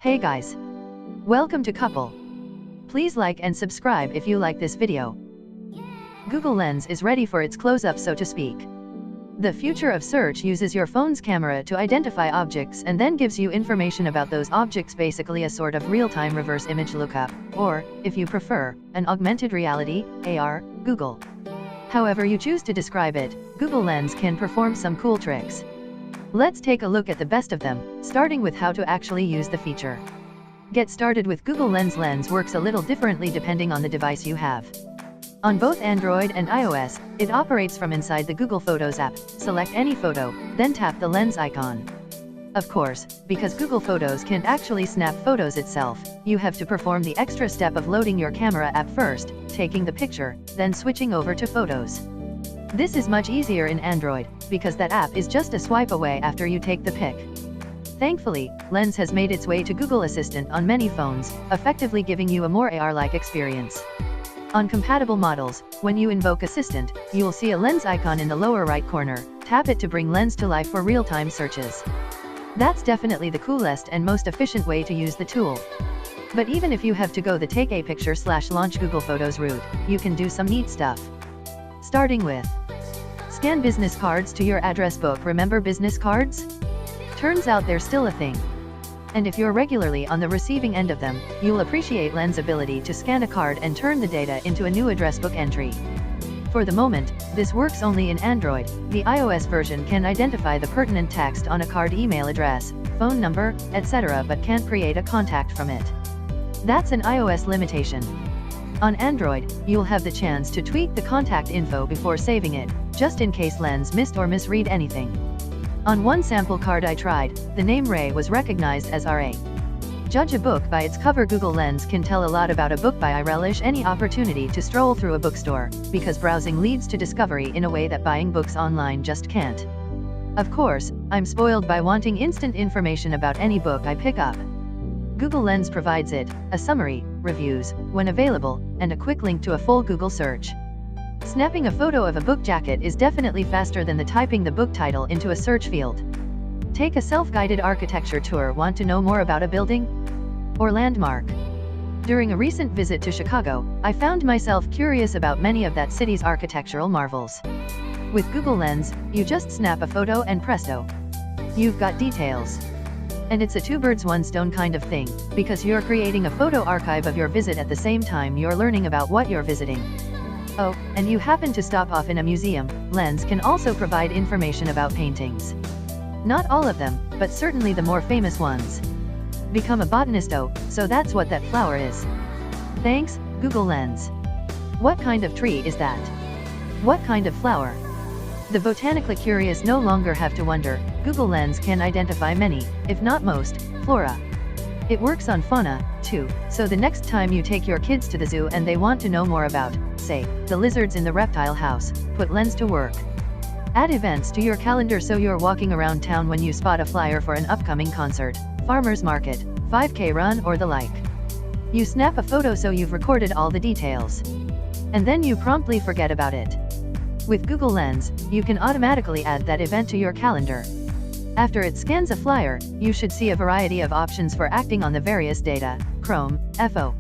Hey guys! Welcome to Couple. Please like and subscribe if you like this video. Google Lens is ready for its close-up, so to speak. The future of search uses your phone's camera to identify objects and then gives you information about those objects, basically a sort of real-time reverse image lookup, or, if you prefer, an augmented reality, AR, Google. However you choose to describe it, Google Lens can perform some cool tricks. Let's take a look at the best of them, starting with how to actually use the feature. Get started with Google Lens. Lens works a little differently depending on the device you have. On both Android and iOS, it operates from inside the Google Photos app. Select any photo, then tap the lens icon. Of course, because Google Photos can't actually snap photos itself, you have to perform the extra step of loading your camera app first, taking the picture, then switching over to Photos. This is much easier in Android, because that app is just a swipe away after you take the pic. Thankfully, Lens has made its way to Google Assistant on many phones, effectively giving you a more AR-like experience. On compatible models, when you invoke Assistant, you'll see a Lens icon in the lower right corner. Tap it to bring Lens to life for real-time searches. That's definitely the coolest and most efficient way to use the tool. But even if you have to go the take a picture/launch Google Photos route, you can do some neat stuff. Starting with scan business cards to your address book. Remember business cards? Turns out they're still a thing. And if you're regularly on the receiving end of them, you'll appreciate Lens' ability to scan a card and turn the data into a new address book entry. For the moment, this works only in Android. The iOS version can identify the pertinent text on a card, email address, phone number, etc., but can't create a contact from it. That's an iOS limitation. On Android, you'll have the chance to tweak the contact info before saving it, just in case Lens missed or misread anything. On one sample card I tried, the name Ray was recognized as R.A. Judge a book by its cover. Google Lens can tell a lot about a book by I relish any opportunity to stroll through a bookstore, because browsing leads to discovery in a way that buying books online just can't. Of course, I'm spoiled by wanting instant information about any book I pick up. Google Lens provides it, a summary, reviews, when available, and a quick link to a full Google search. Snapping a photo of a book jacket is definitely faster than typing the book title into a search field. Take a self-guided architecture tour. Want to know more about a building or landmark? During a recent visit to Chicago, I found myself curious about many of that city's architectural marvels. With Google Lens, you just snap a photo and presto, you've got details. And it's a two birds one stone kind of thing, because you're creating a photo archive of your visit at the same time you're learning about what you're visiting. Oh, and you happen to stop off in a museum, Lens can also provide information about paintings. Not all of them, but certainly the more famous ones. Become a botanist. Oh, so that's what that flower is. Thanks, Google Lens. What kind of tree is that? What kind of flower? The botanically curious no longer have to wonder. Google Lens can identify many, if not most, flora. It works on fauna, too, so the next time you take your kids to the zoo and they want to know more about, say, the lizards in the reptile house, put Lens to work. Add events to your calendar so you're walking around town when you spot a flyer for an upcoming concert, farmer's market, 5K run, or the like. You snap a photo so you've recorded all the details. And then you promptly forget about it. With Google Lens, you can automatically add that event to your calendar. After it scans a flyer, you should see a variety of options for acting on the various data: Chrome, FO,